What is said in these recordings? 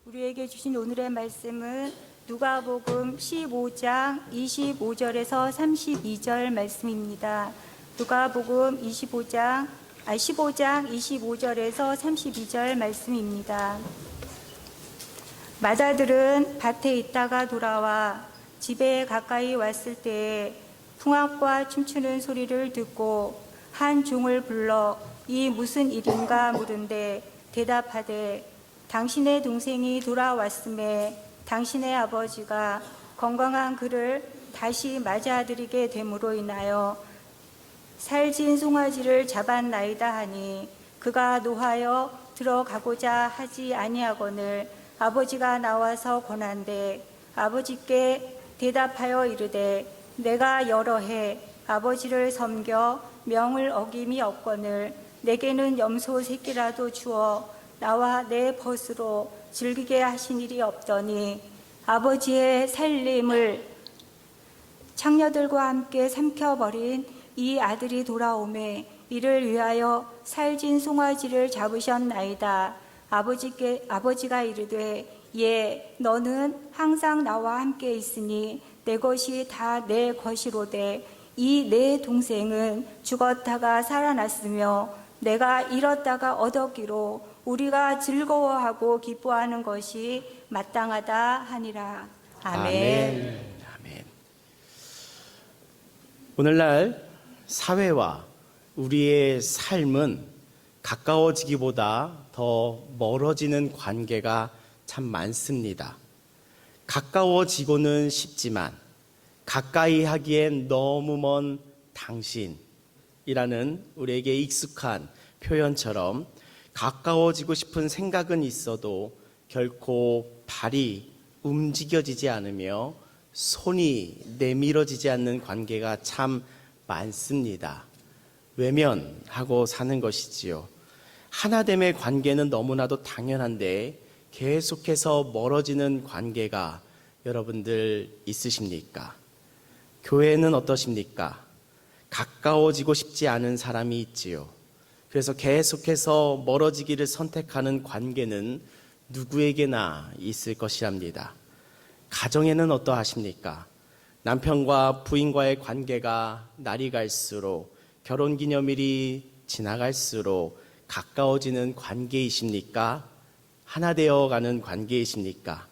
우리에게 주신 오늘의 말씀은 누가복음 15장 25절에서 32절 말씀입니다. 누가복음 15장 25절에서 32절 말씀입니다. 마다들은 밭에 있다가 돌아와 집에 가까이 왔을 때에 풍악과 춤추는 소리를 듣고 한 종을 불러 이 무슨 일인가 물은데 대답하되 당신의 동생이 돌아왔음에 당신의 아버지가 건강한 그를 다시 맞아들이게 됨으로 인하여 살진 송아지를 잡았나이다 하니 그가 노하여 들어가고자 하지 아니하거늘 아버지가 나와서 권한대 아버지께 대답하여 이르되 내가 여러 해 아버지를 섬겨 명을 어김이 없거늘 내게는 염소 새끼라도 주어 나와 내 벗으로 즐기게 하신 일이 없더니 아버지의 살림을 창녀들과 함께 삼켜버린 이 아들이 돌아오매 이를 위하여 살진 송아지를 잡으셨나이다. 아버지가 이르되 예 너는 항상 나와 함께 있으니 내 것이 다 내 것이로되 이 내 동생은 죽었다가 살아났으며 내가 잃었다가 얻었기로 우리가 즐거워하고 기뻐하는 것이 마땅하다 하니라. 아멘. 아멘. 오늘날 사회와 우리의 삶은 가까워지기보다 더 멀어지는 관계가 참 많습니다. 가까워지고는 싶지만 가까이 하기엔 너무 먼 당신이라는 우리에게 익숙한 표현처럼 가까워지고 싶은 생각은 있어도 결코 발이 움직여지지 않으며 손이 내밀어지지 않는 관계가 참 많습니다. 외면하고 사는 것이지요. 하나됨의 관계는 너무나도 당연한데 계속해서 멀어지는 관계가 여러분들 있으십니까? 교회는 어떠십니까? 가까워지고 싶지 않은 사람이 있지요. 그래서 계속해서 멀어지기를 선택하는 관계는 누구에게나 있을 것이랍니다. 가정에는 어떠하십니까? 남편과 부인과의 관계가 날이 갈수록 결혼기념일이 지나갈수록 가까워지는 관계이십니까? 하나 되어가는 관계이십니까?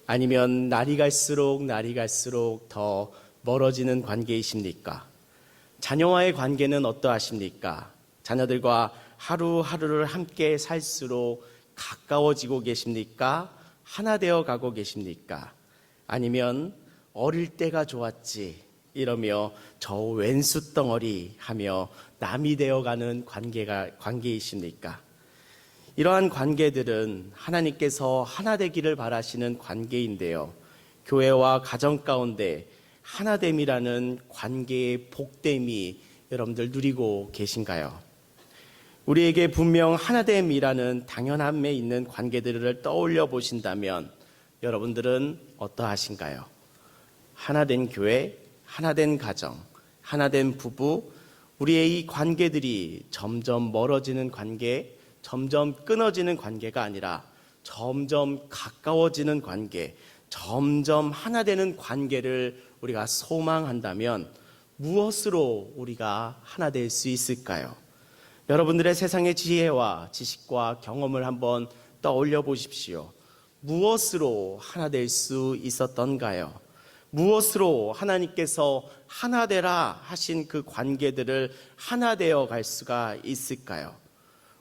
아니면 날이 갈수록 더 멀어지는 관계이십니까? 자녀와의 관계는 어떠하십니까? 자녀들과 하루하루를 함께 살수록 가까워지고 계십니까? 하나 되어 가고 계십니까? 아니면 어릴 때가 좋았지 이러며 저 왼수 덩어리 하며 남이 되어가는 관계이십니까? 이러한 관계들은 하나님께서 하나 되기를 바라시는 관계인데요. 교회와 가정 가운데 하나됨이라는 관계의 복됨이 여러분들 누리고 계신가요? 우리에게 분명 하나됨이라는 당연함에 있는 관계들을 떠올려 보신다면 여러분들은 어떠하신가요? 하나된 교회, 하나된 가정, 하나된 부부, 우리의 이 관계들이 점점 멀어지는 관계, 점점 끊어지는 관계가 아니라 점점 가까워지는 관계, 점점 하나 되는 관계를 우리가 소망한다면 무엇으로 우리가 하나 될 수 있을까요? 여러분들의 세상의 지혜와 지식과 경험을 한번 떠올려 보십시오. 무엇으로 하나 될 수 있었던가요? 무엇으로 하나님께서 하나 되라 하신 그 관계들을 하나 되어 갈 수가 있을까요?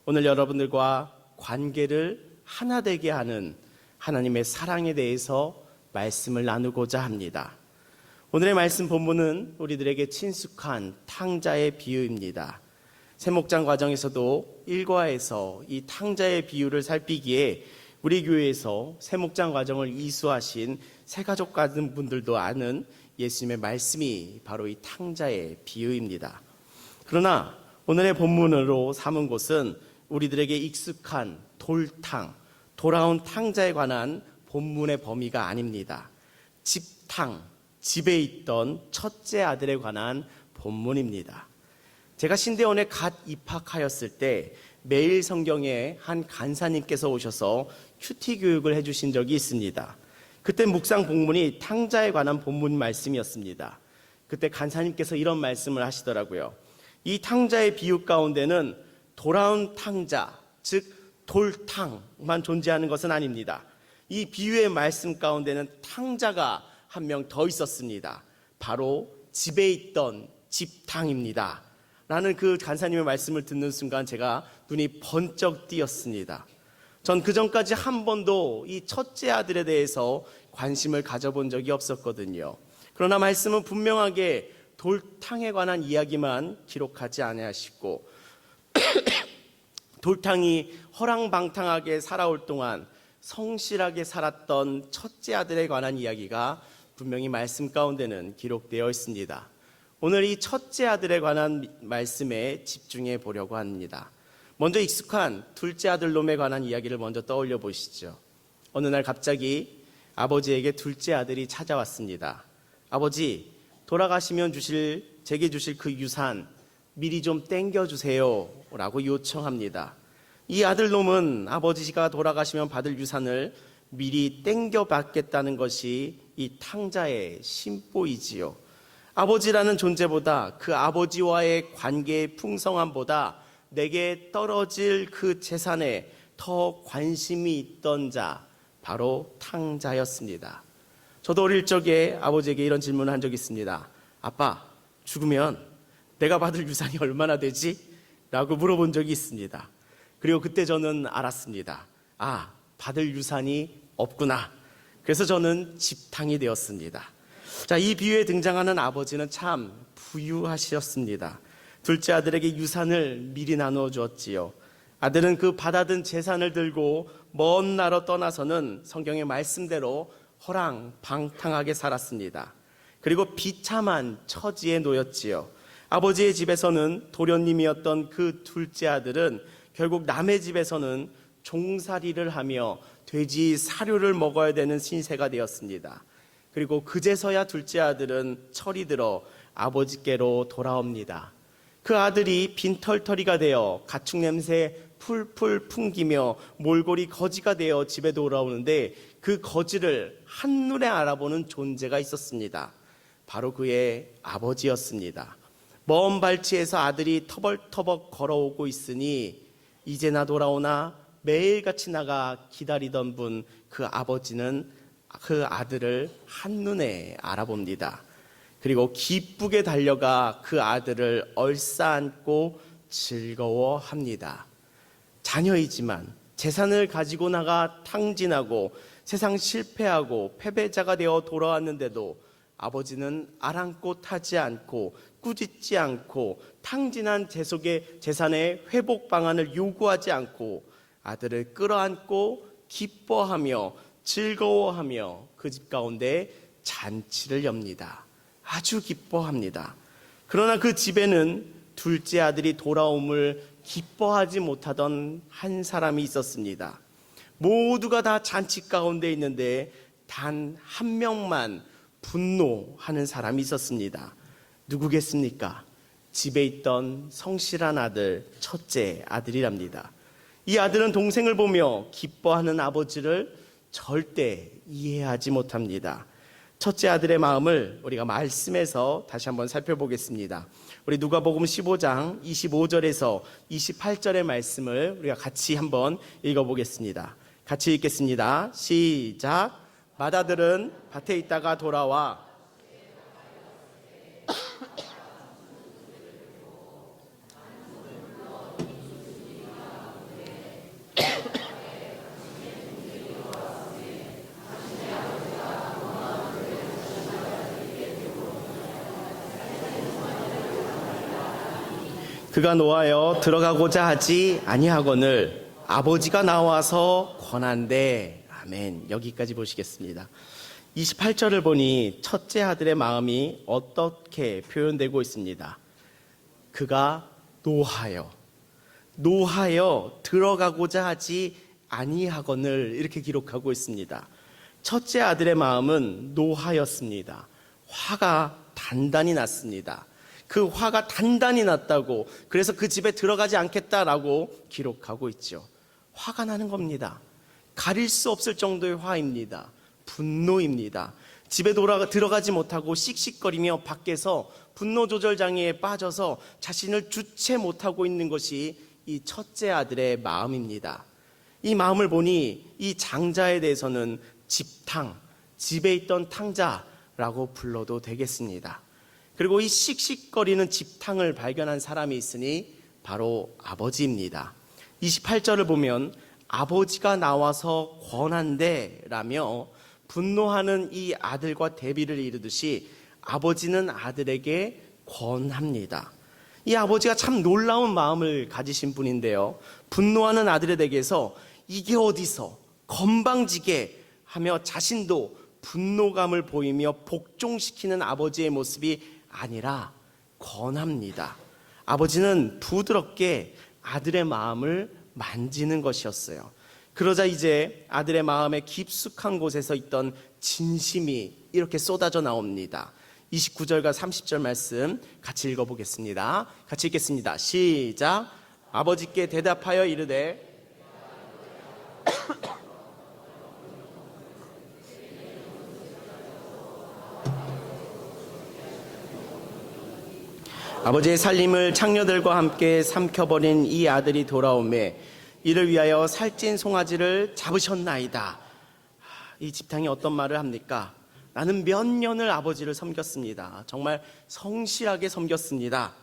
오늘 여러분들과 관계를 하나 되게 하는 하나님의 사랑에 대해서 말씀을 나누고자 합니다. 오늘의 말씀 본문은 우리들에게 친숙한 탕자의 비유입니다. 세목장 과정에서도 1과에서 이 탕자의 비유를 살피기에 우리 교회에서 세목장 과정을 이수하신 새가족 같은 분들도 아는 예수님의 말씀이 바로 이 탕자의 비유입니다. 그러나 오늘의 본문으로 삼은 곳은 우리들에게 익숙한 돌탕, 돌아온 탕자에 관한 본문의 범위가 아닙니다. 집탕, 집에 있던 첫째 아들에 관한 본문입니다. 제가 신대원에 갓 입학하였을 때 매일 성경에 한 간사님께서 오셔서 큐티 교육을 해주신 적이 있습니다. 그때 묵상 본문이 탕자에 관한 본문 말씀이었습니다. 그때 간사님께서 이런 말씀을 하시더라고요. 이 탕자의 비유 가운데는 돌아온 탕자, 즉 돌탕만 존재하는 것은 아닙니다. 이 비유의 말씀 가운데는 탕자가 한 명 더 있었습니다. 바로 집에 있던 집탕입니다. 라는 그 간사님의 말씀을 듣는 순간 제가 눈이 번쩍 띄었습니다. 전 그전까지 한 번도 이 첫째 아들에 대해서 관심을 가져본 적이 없었거든요. 그러나 말씀은 분명하게 돌탕에 관한 이야기만 기록하지 아니하시고 돌탕이 허랑방탕하게 살아올 동안 성실하게 살았던 첫째 아들에 관한 이야기가 분명히 말씀 가운데는 기록되어 있습니다. 오늘 이 첫째 아들에 관한 말씀에 집중해 보려고 합니다. 먼저 익숙한 둘째 아들 놈에 관한 이야기를 먼저 떠올려 보시죠. 어느 날 갑자기 아버지에게 둘째 아들이 찾아왔습니다. 아버지, 돌아가시면 제게 주실 그 유산 미리 좀 땡겨주세요 라고 요청합니다. 이 아들놈은 아버지가 돌아가시면 받을 유산을 미리 땡겨받겠다는 것이 이 탕자의 심보이지요. 아버지라는 존재보다 그 아버지와의 관계의 풍성함보다 내게 떨어질 그 재산에 더 관심이 있던 자, 바로 탕자였습니다. 저도 어릴 적에 아버지에게 이런 질문을 한 적이 있습니다. 아빠, 죽으면 내가 받을 유산이 얼마나 되지? 라고 물어본 적이 있습니다. 그리고 그때 저는 알았습니다. 아, 받을 유산이 없구나. 그래서 저는 집탕이 되었습니다. 자, 이 비유에 등장하는 아버지는 참 부유하셨습니다. 둘째 아들에게 유산을 미리 나누어 주었지요. 아들은 그 받아든 재산을 들고 먼 나라로 떠나서는 성경의 말씀대로 허랑방탕하게 살았습니다. 그리고 비참한 처지에 놓였지요. 아버지의 집에서는 도련님이었던 그 둘째 아들은 결국 남의 집에서는 종살이를 하며 돼지 사료를 먹어야 되는 신세가 되었습니다. 그리고 그제서야 둘째 아들은 철이 들어 아버지께로 돌아옵니다. 그 아들이 빈털터리가 되어 가축 냄새 풀풀 풍기며 몰골이 거지가 되어 집에 돌아오는데 그 거지를 한눈에 알아보는 존재가 있었습니다. 바로 그의 아버지였습니다. 먼 발치에서 아들이 터벅터벅 걸어오고 있으니 이제나 돌아오나 매일같이 나가 기다리던 분, 그 아버지는 그 아들을 한눈에 알아봅니다. 그리고 기쁘게 달려가 그 아들을 얼싸안고 즐거워합니다. 자녀이지만 재산을 가지고 나가 탕진하고 세상 실패하고 패배자가 되어 돌아왔는데도 아버지는 아랑곳하지 않고 꾸짖지 않고 탕진한 재산의 회복 방안을 요구하지 않고 아들을 끌어안고 기뻐하며 즐거워하며 그 집 가운데 잔치를 엽니다. 아주 기뻐합니다. 그러나 그 집에는 둘째 아들이 돌아옴을 기뻐하지 못하던 한 사람이 있었습니다. 모두가 다 잔치 가운데 있는데 단 한 명만 분노하는 사람이 있었습니다. 누구겠습니까? 집에 있던 성실한 아들, 첫째 아들이랍니다. 이 아들은 동생을 보며 기뻐하는 아버지를 절대 이해하지 못합니다. 첫째 아들의 마음을 우리가 말씀에서 다시 한번 살펴보겠습니다. 우리 누가복음 15장 25절에서 28절의 말씀을 우리가 같이 한번 읽어보겠습니다. 같이 읽겠습니다. 시작. 맏아들은 밭에 있다가 돌아와 그가 노하여 들어가고자 하지 아니하거늘 아버지가 나와서 권한대. 아멘. 여기까지 보시겠습니다. 28절을 보니 첫째 아들의 마음이 어떻게 표현되고 있습니다. 그가 노하여 들어가고자 하지 아니하거늘 이렇게 기록하고 있습니다. 첫째 아들의 마음은 노하였습니다. 화가 단단히 났습니다. 그 화가 단단히 났다고, 그래서 그 집에 들어가지 않겠다라고 기록하고 있죠. 화가 나는 겁니다. 가릴 수 없을 정도의 화입니다. 분노입니다. 집에 들어가지 못하고 씩씩거리며 밖에서 분노 조절 장애에 빠져서 자신을 주체 못하고 있는 것이 이 첫째 아들의 마음입니다. 이 마음을 보니 이 장자에 대해서는 집탕, 집에 있던 탕자라고 불러도 되겠습니다. 그리고 이 씩씩거리는 집탕을 발견한 사람이 있으니 바로 아버지입니다. 28절을 보면 아버지가 나와서 권한대 라며 분노하는 이 아들과 대비를 이루듯이 아버지는 아들에게 권합니다. 이 아버지가 참 놀라운 마음을 가지신 분인데요. 분노하는 아들에게서 이게 어디서 건방지게 하며 자신도 분노감을 보이며 복종시키는 아버지의 모습이 아니라 권합니다. 아버지는 부드럽게 아들의 마음을 만지는 것이었어요. 그러자 이제 아들의 마음의 깊숙한 곳에서 있던 진심이 이렇게 쏟아져 나옵니다. 29절과 30절 말씀 같이 읽어보겠습니다. 같이 읽겠습니다. 시작. 아버지께 대답하여 이르되 아버지의 살림을 창녀들과 함께 삼켜버린 이 아들이 돌아오매 이를 위하여 살찐 송아지를 잡으셨나이다. 이 집탕이 어떤 말을 합니까? 나는 몇 년을 아버지를 섬겼습니다. 정말 성실하게 섬겼습니다.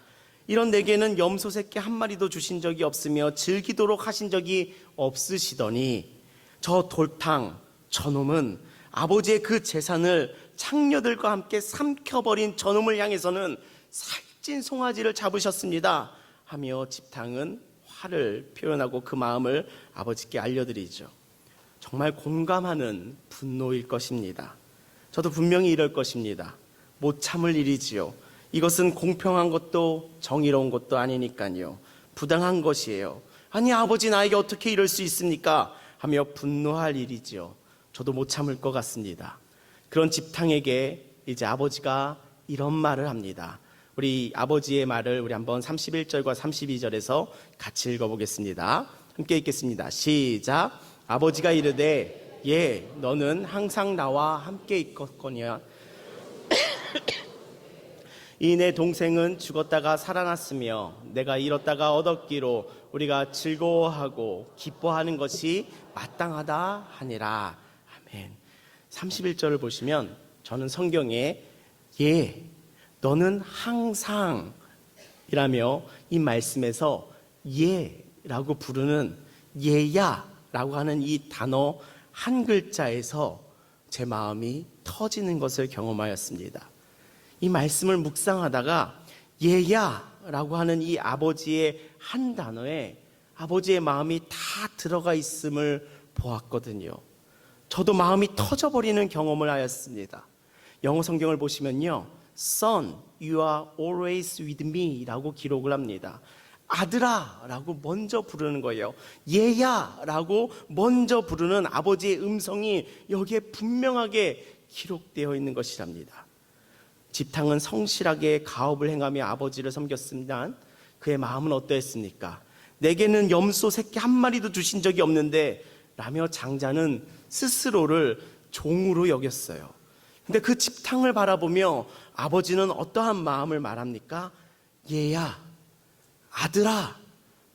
이런 내게는 염소 새끼 한 마리도 주신 적이 없으며 즐기도록 하신 적이 없으시더니 저 돌탕, 저놈은 아버지의 그 재산을 창녀들과 함께 삼켜버린 저놈을 향해서는 살찐 송아지를 잡으셨습니다 하며 집탕은 화를 표현하고 그 마음을 아버지께 알려드리죠. 정말 공감하는 분노일 것입니다. 저도 분명히 이럴 것입니다. 못 참을 일이지요. 이것은 공평한 것도 정의로운 것도 아니니까요. 부당한 것이에요. 아니 아버지 나에게 어떻게 이럴 수 있습니까? 하며 분노할 일이지요. 저도 못 참을 것 같습니다. 그런 집탕에게 이제 아버지가 이런 말을 합니다. 우리 아버지의 말을 우리 한번 31절과 32절에서 같이 읽어보겠습니다. 함께 읽겠습니다. 시작. 아버지가 이르되 예 너는 항상 나와 함께 있겠거니와 이 내 동생은 죽었다가 살아났으며 내가 잃었다가 얻었기로 우리가 즐거워하고 기뻐하는 것이 마땅하다 하니라. 아멘. 31절을 보시면 저는 성경에 예 너는 항상 이라며 이 말씀에서 예라고 부르는 예야라고 하는 이 단어 한 글자에서 제 마음이 터지는 것을 경험하였습니다. 이 말씀을 묵상하다가 예야라고 하는 이 아버지의 한 단어에 아버지의 마음이 다 들어가 있음을 보았거든요. 저도 마음이 터져버리는 경험을 하였습니다. 영어 성경을 보시면요. Son, you are always with me 라고 기록을 합니다. 아들아 라고 먼저 부르는 거예요. 얘야 라고 먼저 부르는 아버지의 음성이 여기에 분명하게 기록되어 있는 것이랍니다. 집탕은 성실하게 가업을 행하며 아버지를 섬겼습니다. 그의 마음은 어떠했습니까? 내게는 염소 새끼 한 마리도 주신 적이 없는데 라며 장자는 스스로를 종으로 여겼어요. 근데 그 집탕을 바라보며 아버지는 어떠한 마음을 말합니까? 얘야, 아들아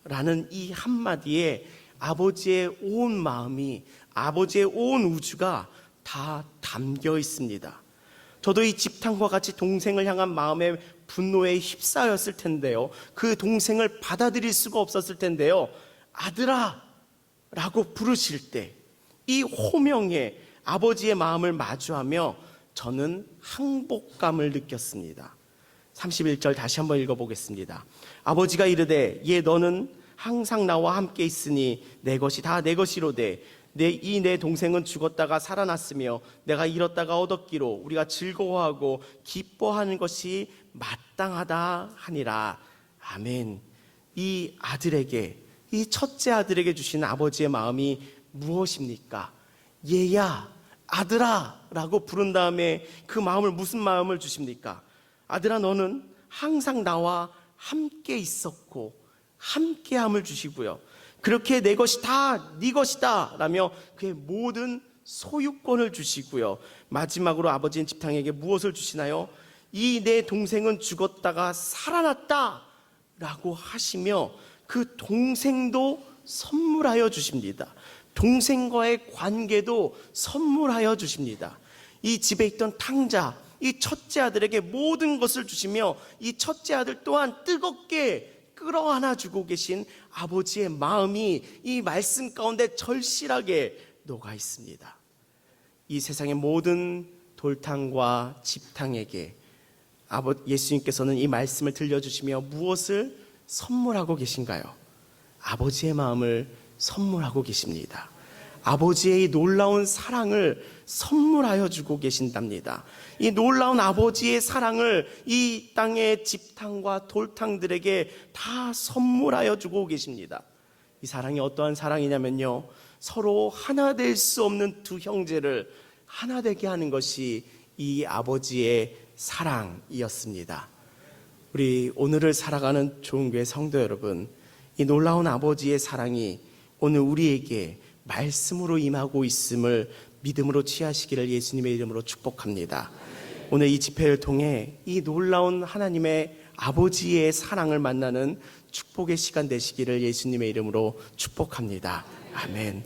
라는 이 한마디에 아버지의 온 마음이, 아버지의 온 우주가 다 담겨 있습니다. 저도 이 집탕과 같이 동생을 향한 마음의 분노에 휩싸였을 텐데요. 그 동생을 받아들일 수가 없었을 텐데요. 아들아 라고 부르실 때 이 호명에 아버지의 마음을 마주하며 저는 항복감을 느꼈습니다. 31절 다시 한번 읽어보겠습니다. 아버지가 이르되 예 너는 항상 나와 함께 있으니 내 것이 다 내 것이로되 내 동생은 죽었다가 살아났으며 내가 잃었다가 얻었기로 우리가 즐거워하고 기뻐하는 것이 마땅하다 하니라. 아멘. 이 아들에게, 이 첫째 아들에게 주신 아버지의 마음이 무엇입니까? 얘야, 아들아 라고 부른 다음에 그 마음을 무슨 마음을 주십니까? 아들아 너는 항상 나와 함께 있었고 함께함을 주시고요. 그렇게 내 것이 다 네 것이다 라며 그의 모든 소유권을 주시고요, 마지막으로 아버지는 집탕에게 무엇을 주시나요? 이 내 동생은 죽었다가 살아났다 라고 하시며 그 동생도 선물하여 주십니다. 동생과의 관계도 선물하여 주십니다. 이 집에 있던 탕자, 이 첫째 아들에게 모든 것을 주시며 이 첫째 아들 또한 뜨겁게 끌어안아 주고 계신 아버지의 마음이 이 말씀 가운데 절실하게 녹아 있습니다. 이 세상의 모든 돌탕과 집탕에게 예수님께서는 이 말씀을 들려주시며 무엇을 선물하고 계신가요? 아버지의 마음을 선물하고 계십니다. 아버지의 이 놀라운 사랑을 선물하여 주고 계신답니다. 이 놀라운 아버지의 사랑을 이 땅의 집탕과 돌탕들에게 다 선물하여 주고 계십니다. 이 사랑이 어떠한 사랑이냐면요, 서로 하나 될 수 없는 두 형제를 하나 되게 하는 것이 이 아버지의 사랑이었습니다. 우리 오늘을 살아가는 좋은교회 성도 여러분, 이 놀라운 아버지의 사랑이 오늘 우리에게 말씀으로 임하고 있음을 믿음으로 취하시기를 예수님의 이름으로 축복합니다. 오늘 이 집회를 통해 이 놀라운 하나님의 아버지의 사랑을 만나는 축복의 시간 되시기를 예수님의 이름으로 축복합니다. 아멘.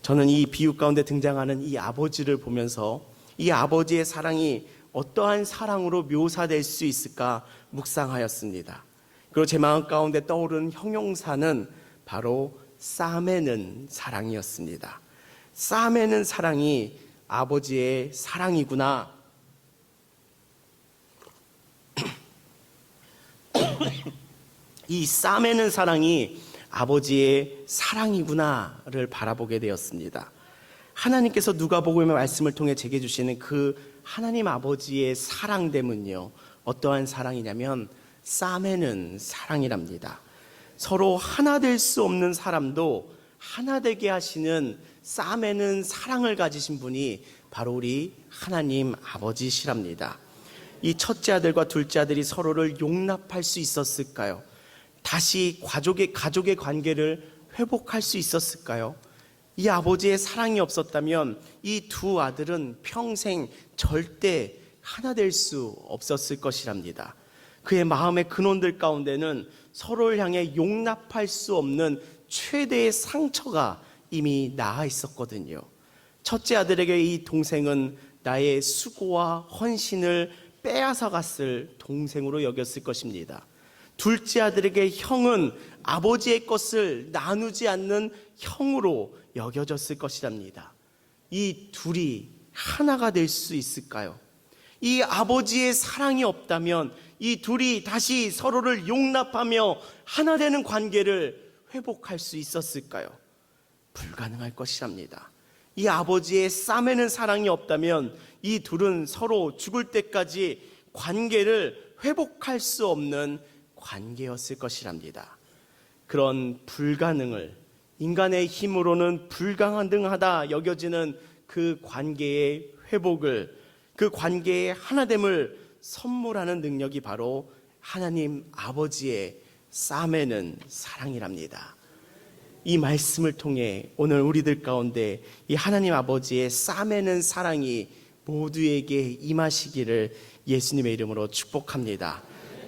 저는 이 비유 가운데 등장하는 이 아버지를 보면서 이 아버지의 사랑이 어떠한 사랑으로 묘사될 수 있을까 묵상하였습니다. 그리고 제 마음 가운데 떠오른 형용사는 바로 싸매는 사랑이었습니다. 싸매는 사랑이 아버지의 사랑이구나. 이 싸매는 사랑이 아버지의 사랑이구나를 바라보게 되었습니다. 하나님께서 누가복음의 말씀을 통해 제게 주시는 그 하나님 아버지의 사랑됨은요, 어떠한 사랑이냐면 싸매는 사랑이랍니다. 서로 하나 될 수 없는 사람도 하나 되게 하시는 싸매는 사랑을 가지신 분이 바로 우리 하나님 아버지시랍니다. 이 첫째 아들과 둘째 아들이 서로를 용납할 수 있었을까요? 다시 가족의 관계를 회복할 수 있었을까요? 이 아버지의 사랑이 없었다면 이 두 아들은 평생 절대 하나 될 수 없었을 것이랍니다. 그의 마음의 근원들 가운데는 서로를 향해 용납할 수 없는 최대의 상처가 이미 나아 있었거든요. 첫째 아들에게 이 동생은 나의 수고와 헌신을 빼앗아 갔을 동생으로 여겼을 것입니다. 둘째 아들에게 형은 아버지의 것을 나누지 않는 형으로 여겨졌을 것이랍니다. 이 둘이 하나가 될 수 있을까요? 이 아버지의 사랑이 없다면 이 둘이 다시 서로를 용납하며 하나 되는 관계를 회복할 수 있었을까요? 불가능할 것이랍니다. 이 아버지의 싸매는 사랑이 없다면 이 둘은 서로 죽을 때까지 관계를 회복할 수 없는 관계였을 것이랍니다. 그런 불가능을 인간의 힘으로는 불가능하다 여겨지는 그 관계의 회복을, 그 관계의 하나됨을 선물하는 능력이 바로 하나님 아버지의 싸매는 사랑이랍니다. 이 말씀을 통해 오늘 우리들 가운데 이 하나님 아버지의 싸매는 사랑이 모두에게 임하시기를 예수님의 이름으로 축복합니다.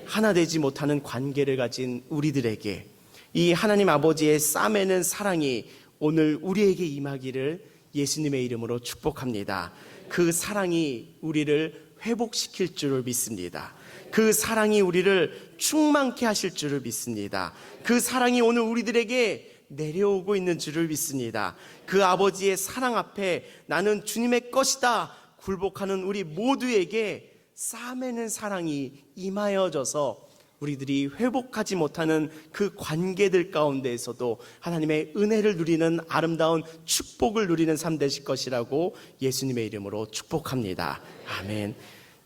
하나 되지 못하는 관계를 가진 우리들에게 이 하나님 아버지의 싸매는 사랑이 오늘 우리에게 임하기를 예수님의 이름으로 축복합니다. 그 사랑이 우리를 회복시킬 줄을 믿습니다. 그 사랑이 우리를 충만케 하실 줄을 믿습니다. 그 사랑이 오늘 우리들에게 내려오고 있는 줄을 믿습니다. 그 아버지의 사랑 앞에 나는 주님의 것이다 굴복하는 우리 모두에게 싸매는 사랑이 임하여져서 우리들이 회복하지 못하는 그 관계들 가운데에서도 하나님의 은혜를 누리는 아름다운 축복을 누리는 삶 되실 것이라고 예수님의 이름으로 축복합니다. 아멘.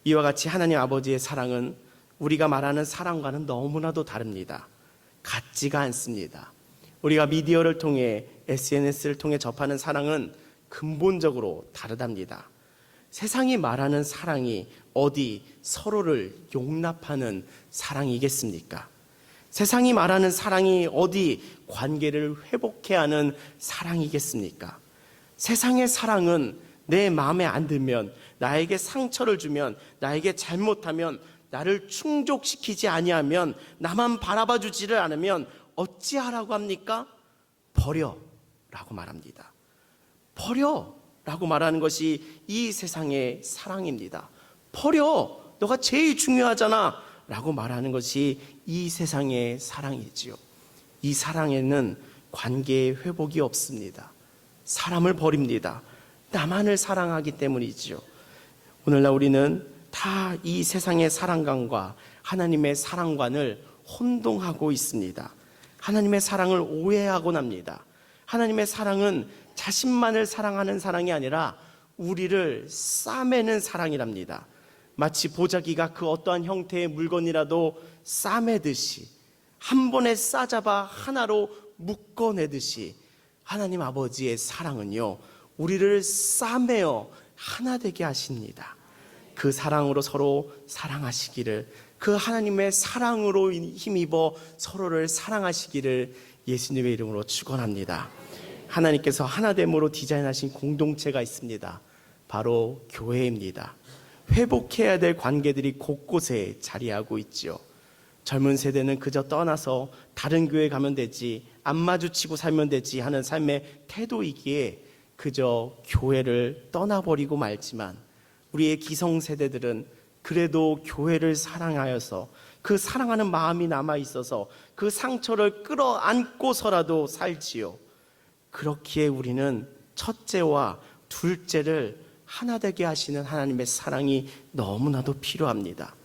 이와 같이 하나님 아버지의 사랑은 우리가 말하는 사랑과는 너무나도 다릅니다. 같지가 않습니다. 우리가 미디어를 통해 SNS를 통해 접하는 사랑은 근본적으로 다르답니다. 세상이 말하는 사랑이 어디 서로를 용납하는 사랑이겠습니까? 세상이 말하는 사랑이 어디 관계를 회복해야 하는 사랑이겠습니까? 세상의 사랑은 내 마음에 안 들면, 나에게 상처를 주면, 나에게 잘못하면, 나를 충족시키지 아니하면, 나만 바라봐 주지를 않으면 어찌하라고 합니까? 버려라고 말합니다. 버려라고 말하는 것이 이 세상의 사랑입니다. 버려, 너가 제일 중요하잖아 라고 말하는 것이 이 세상의 사랑이지요. 이 사랑에는 관계의 회복이 없습니다. 사람을 버립니다. 나만을 사랑하기 때문이지요. 오늘날 우리는 다 이 세상의 사랑관과 하나님의 사랑관을 혼동하고 있습니다. 하나님의 사랑을 오해하곤 합니다. 하나님의 사랑은 자신만을 사랑하는 사랑이 아니라 우리를 싸매는 사랑이랍니다. 마치 보자기가 그 어떠한 형태의 물건이라도 싸매듯이, 한 번에 싸잡아 하나로 묶어내듯이 하나님 아버지의 사랑은요, 우리를 싸매어 하나 되게 하십니다. 그 사랑으로 서로 사랑하시기를, 그 하나님의 사랑으로 힘입어 서로를 사랑하시기를 예수님의 이름으로 축원합니다. 하나님께서 하나됨으로 디자인하신 공동체가 있습니다. 바로 교회입니다. 회복해야 될 관계들이 곳곳에 자리하고 있죠. 젊은 세대는 그저 떠나서 다른 교회 가면 되지, 안 마주치고 살면 되지 하는 삶의 태도이기에 그저 교회를 떠나버리고 말지만, 우리의 기성세대들은 그래도 교회를 사랑하여서 그 사랑하는 마음이 남아있어서 그 상처를 끌어안고서라도 살지요. 그렇기에 우리는 첫째와 둘째를 하나 되게 하시는 하나님의 사랑이 너무나도 필요합니다.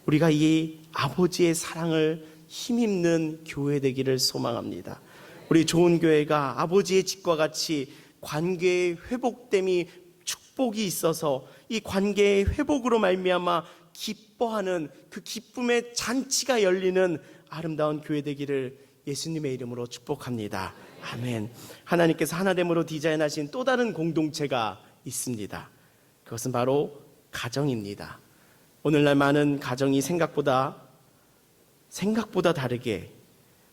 우리가 이 아버지의 사랑을 힘입는 교회 되기를 소망합니다. 우리 좋은 교회가 아버지의 집과 같이 관계의 회복됨이 축복이 있어서 이 관계의 회복으로 말미암아 기뻐하는 그 기쁨의 잔치가 열리는 아름다운 교회 되기를 예수님의 이름으로 축복합니다. 아멘. 하나님께서 하나됨으로 디자인하신 또 다른 공동체가 있습니다. 그것은 바로 가정입니다. 오늘날 많은 가정이 생각보다 다르게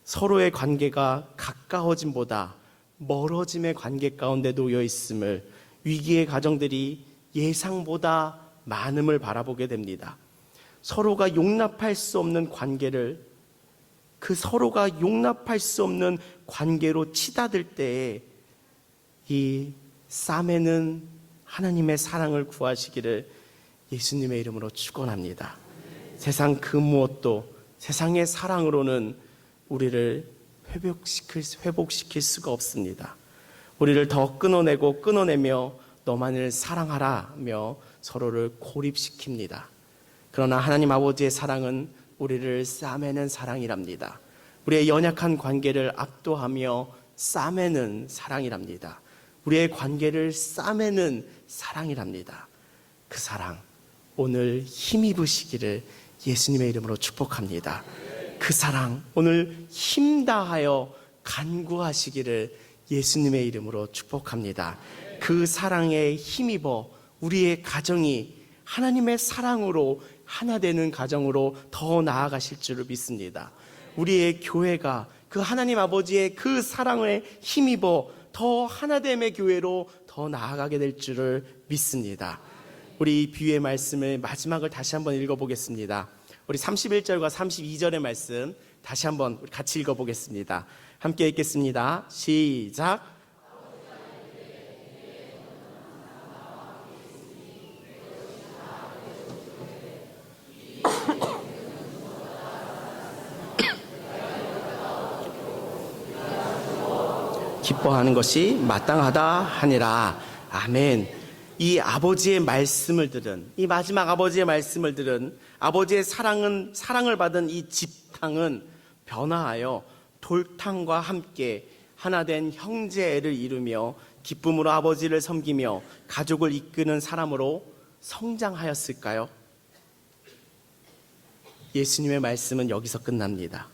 서로의 관계가 가까워짐보다 멀어짐의 관계 가운데 놓여 있음을, 위기의 가정들이 예상보다 많음을 바라보게 됩니다. 서로가 용납할 수 없는 관계를, 그 서로가 용납할 수 없는 관계로 치닫을 때에 이 싸매는 하나님의 사랑을 구하시기를 예수님의 이름으로 축원합니다. 세상 그 무엇도 세상의 사랑으로는 우리를 회복시킬 수가 없습니다. 우리를 더 끊어내며 너만을 사랑하라며 서로를 고립시킵니다. 그러나 하나님 아버지의 사랑은 우리를 싸매는 사랑이랍니다. 우리의 연약한 관계를 압도하며 싸매는 사랑이랍니다. 우리의 관계를 싸매는 사랑이랍니다. 그 사랑 오늘 힘입으시기를 예수님의 이름으로 축복합니다. 그 사랑 오늘 힘다하여 간구하시기를 예수님의 이름으로 축복합니다. 그 사랑에 힘입어 우리의 가정이 하나님의 사랑으로 하나 되는 가정으로 더 나아가실 줄을 믿습니다. 우리의 교회가 그 하나님 아버지의 그 사랑에 힘입어 더 하나됨의 교회로 더 나아가게 될 줄을 믿습니다. 우리 이 비유의 말씀을 마지막을 다시 한번 읽어보겠습니다. 우리 31절과 32절의 말씀 다시 한번 같이 읽어보겠습니다. 함께 읽겠습니다. 시작. 기뻐하는 것이 마땅하다 하니라. 아멘. 이 아버지의 말씀을 들은, 이 마지막 아버지의 말씀을 들은 아버지의 사랑을 받은 이 집탕은 변화하여 돌탕과 함께 하나된 형제애를 이루며 기쁨으로 아버지를 섬기며 가족을 이끄는 사람으로 성장하였을까요? 예수님의 말씀은 여기서 끝납니다.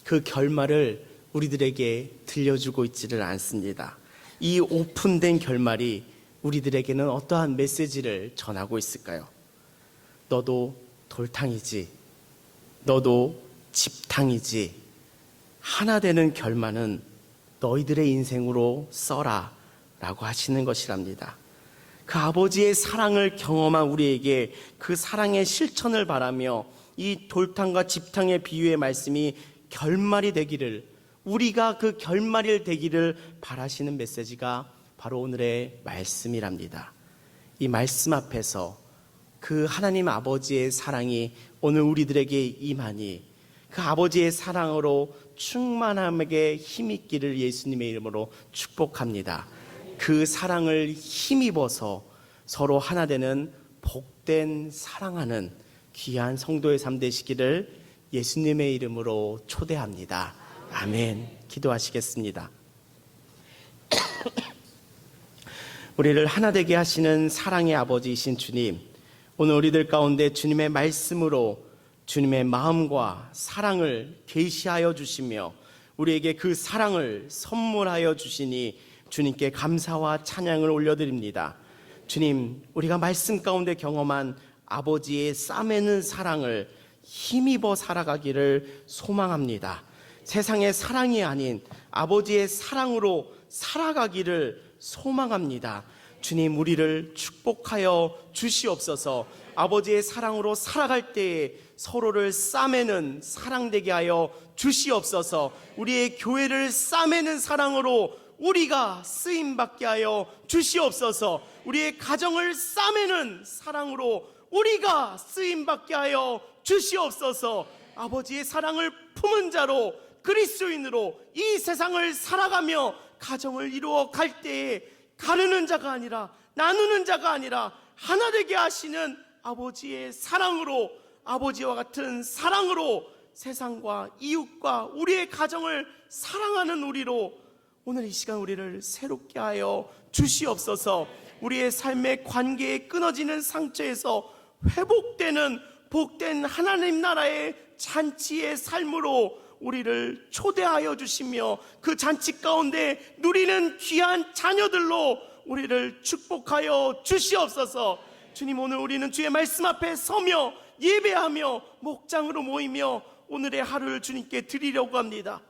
그 결말을 우리들에게 들려주고 있지를 않습니다. 이 오픈된 결말이 우리들에게는 어떠한 메시지를 전하고 있을까요? 너도 돌탕이지, 너도 집탕이지, 하나 되는 결말은 너희들의 인생으로 써라 라고 하시는 것이랍니다. 그 아버지의 사랑을 경험한 우리에게 그 사랑의 실천을 바라며 이 돌탕과 집탕의 비유의 말씀이 결말이 되기를, 우리가 그 결말이 되기를 바라시는 메시지가 바로 오늘의 말씀이랍니다. 이 말씀 앞에서 그 하나님 아버지의 사랑이 오늘 우리들에게 임하니 그 아버지의 사랑으로 충만함에게 힘있기를 예수님의 이름으로 축복합니다. 그 사랑을 힘입어서 서로 하나 되는 복된 사랑하는 귀한 성도의 삶 되시기를 예수님의 이름으로 초대합니다. 아멘. 기도하시겠습니다. 우리를 하나 되게 하시는 사랑의 아버지이신 주님, 오늘 우리들 가운데 주님의 말씀으로 주님의 마음과 사랑을 계시하여 주시며 우리에게 그 사랑을 선물하여 주시니 주님께 감사와 찬양을 올려드립니다. 주님, 우리가 말씀 가운데 경험한 아버지의 싸매는 사랑을 힘입어 살아가기를 소망합니다. 세상의 사랑이 아닌 아버지의 사랑으로 살아가기를 소망합니다. 주님, 우리를 축복하여 주시옵소서. 아버지의 사랑으로 살아갈 때에 서로를 싸매는 사랑 되게 하여 주시옵소서. 우리의 교회를 싸매는 사랑으로 우리가 쓰임받게 하여 주시옵소서. 우리의 가정을 싸매는 사랑으로 우리가 쓰임받게 하여 주시옵소서. 아버지의 사랑을 품은 자로 그리스도인으로 이 세상을 살아가며 가정을 이루어 갈 때에 가르는 자가 아니라 나누는 자가 아니라 하나 되게 하시는 아버지의 사랑으로, 아버지와 같은 사랑으로 세상과 이웃과 우리의 가정을 사랑하는 우리로 오늘 이 시간 우리를 새롭게 하여 주시옵소서. 우리의 삶의 관계에 끊어지는 상처에서 회복되는 복된 하나님 나라의 잔치의 삶으로 우리를 초대하여 주시며 그 잔치 가운데 누리는 귀한 자녀들로 우리를 축복하여 주시옵소서. 주님, 오늘 우리는 주의 말씀 앞에 서며 예배하며 목장으로 모이며 오늘의 하루를 주님께 드리려고 합니다.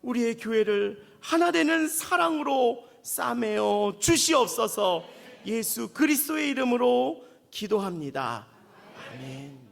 우리의 교회를 하나 되는 사랑으로 싸매어 주시옵소서. 예수 그리스도의 이름으로 기도합니다. 아멘.